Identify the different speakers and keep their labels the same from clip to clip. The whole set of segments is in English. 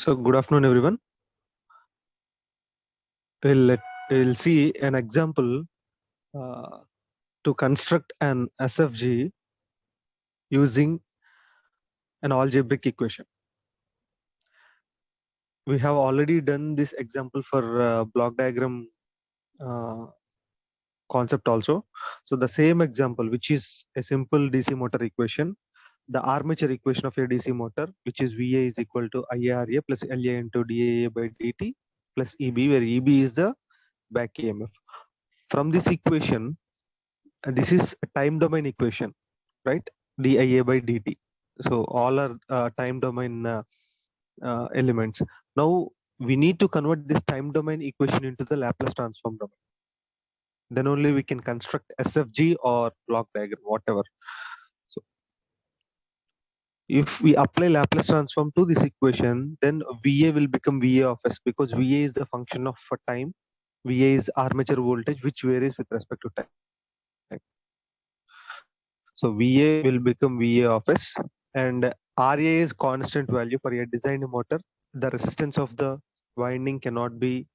Speaker 1: So good afternoon, everyone. We'll see an example uh, to construct an SFG using an algebraic equation. We have already done this example for block diagram uh, concept also. So the same example, which is a simple DC motor equation, the armature equation of a DC motor, which is VA is equal to IARA plus LA into DAA by DT plus EB, where EB is the back EMF. From this equation, this is a time domain equation, right? DIA by dt. So all are time domain elements. Now we need to convert this time domain equation into the Laplace transform domain. Then only we can construct SFG or block diagram, whatever. So if we apply Laplace transform to this equation, then VA will become VA of S, because VA is the function of time. VA is armature voltage, which varies with respect to time. So VA will become VA of S, and RA is constant value for a designed motor. The resistance of the winding cannot be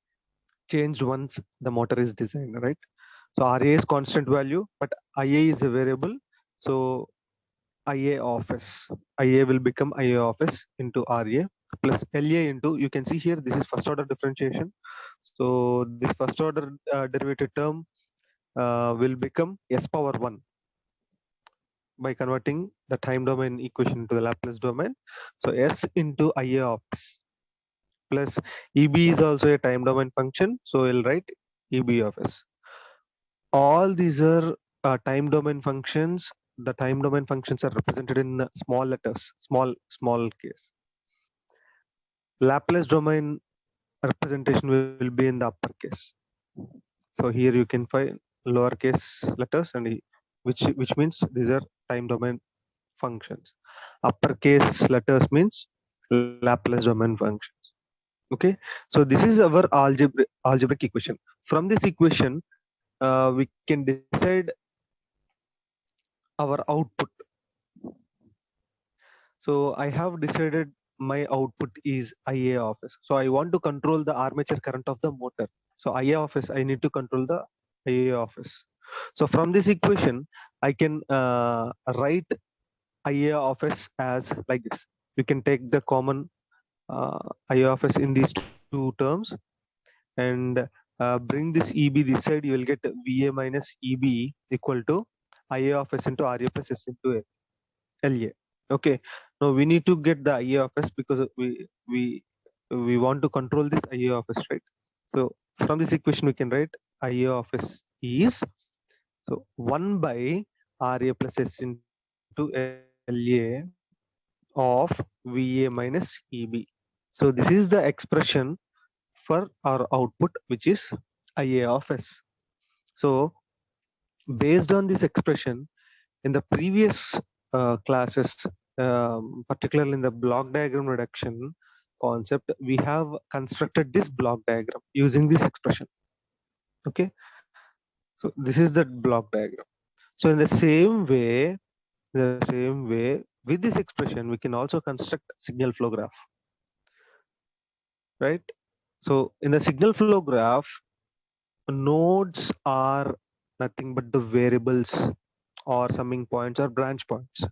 Speaker 1: changed once the motor is designed, right? So RA is constant value, but IA is a variable. So IA of S, IA will become IA of S into RA plus LA into, you can see here, this is first order differentiation. So this first order derivative term will become S power 1 by converting the time domain equation to the Laplace domain. So S into IA of S plus EB is also a time domain function. So we'll write EB of S. All these are time domain functions. The time domain functions are represented in small letters, small case. Laplace domain representation will be in the uppercase. So here you can find lowercase letters, and which means these are time domain functions. Uppercase letters means Laplace domain functions. Okay, so this is our algebraic equation. From this equation, we can decide our output. So I have decided my output is IA of S. So I want to control the armature current of the motor. So IA of S, I need to control the IA of S. So from this equation, I can write IA of S as like this. You can take the common IA of S in these two terms and bring this EB this side. You will get VA minus EB equal to IA of S into RA plus S into LA. Okay. Now we need to get the IA of S because we want to control this IA of S, right? So from this equation we can write IA of S is, so 1 by RA plus S into LA of VA minus EB. So this is the expression for our output, which is IA of S. So based on this expression, in the previous classes, particularly in the block diagram reduction concept, we have constructed this block diagram using this expression. Okay, so this is the block diagram. So in the same way, with this expression, we can also construct signal flow graph, right? So in the signal flow graph, nodes are nothing but the variables or summing points or branch points.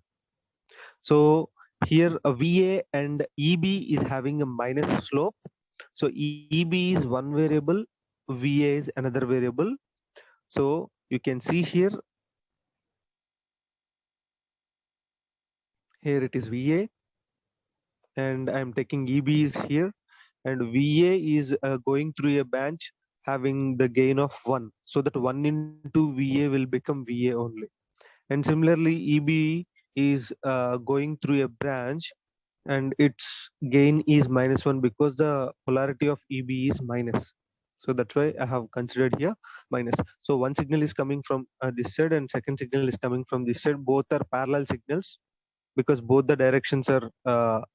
Speaker 1: So here a VA and EB is having a minus slope. So EB is one variable, VA is another variable. So you can see here it is VA, and I'm taking EB is here, and VA is going through a branch having the gain of 1. So that 1 into VA will become VA only. And similarly, EB is going through a branch and its gain is -1 because the polarity of EB is minus. So that's why I have considered here minus. So one signal is coming from this side and second signal is coming from this side. Both are parallel signals because both the directions are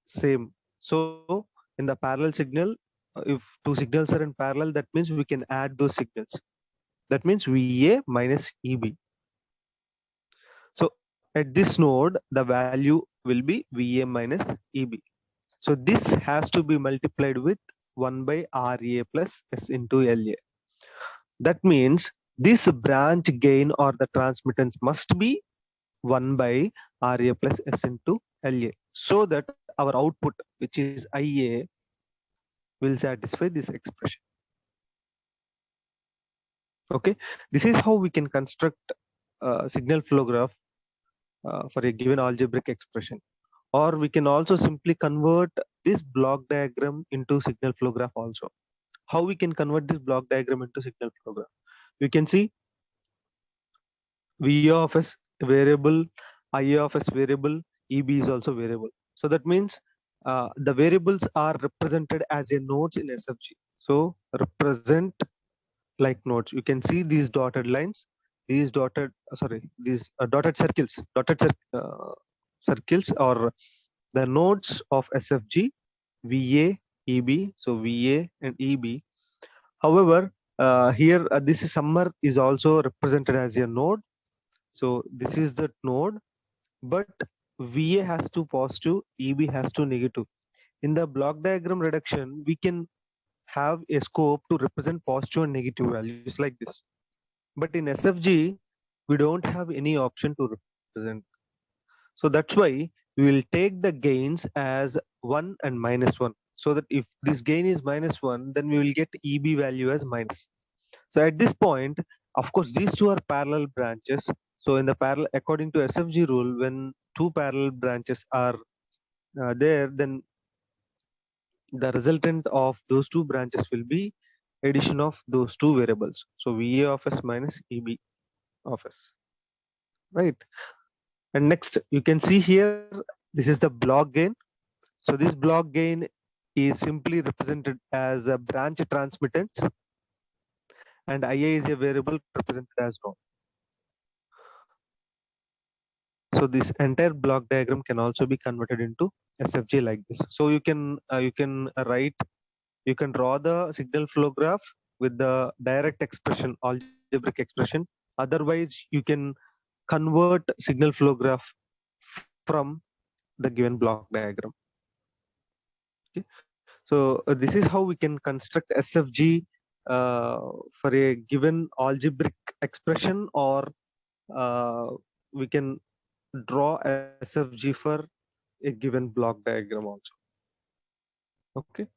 Speaker 1: same. So in the parallel signal, if two signals are in parallel, that means we can add those signals. That means VA minus EB. So at this node, the value will be VA minus EB. So this has to be multiplied with 1 by RA plus S into LA. That means this branch gain or the transmittance must be 1 by RA plus S into LA, so that our output, which is IA, will satisfy this expression. Okay, this is how we can construct a signal flow graph for a given algebraic expression. Or we can also simply convert this block diagram into signal flow graph also. How we can convert this block diagram into signal flow graph? You can see VA of S variable, IA of S variable, EB is also variable. So that means the variables are represented as a nodes in SFG. So represent like nodes. You can see these dotted lines, these these dotted circles, circles or the nodes of SFG, VA, EB. So VA and EB. However, here this summer is also represented as a node. So this is the node, but VA has to positive, EB has to negative. In the block diagram reduction, we can have a scope to represent positive and negative values like this. But in SFG, we don't have any option to represent. So that's why we will take the gains as 1 and -1. So that if this gain is -1, then we will get EB value as minus. So at this point, of course, these two are parallel branches. So in the parallel, according to SFG rule, when two parallel branches are there, then the resultant of those two branches will be addition of those two variables. So VA of S minus EB of S, right? And next, you can see here, this is the block gain. So this block gain is simply represented as a branch transmittance, and IA is a variable represented as node. So this entire block diagram can also be converted into SFG like this. So you can draw the signal flow graph with the direct expression, algebraic expression. Otherwise, you can convert signal flow graph from the given block diagram. Okay. So this is how we can construct SFG for a given algebraic expression, or we can draw SFG for a given block diagram also. Okay.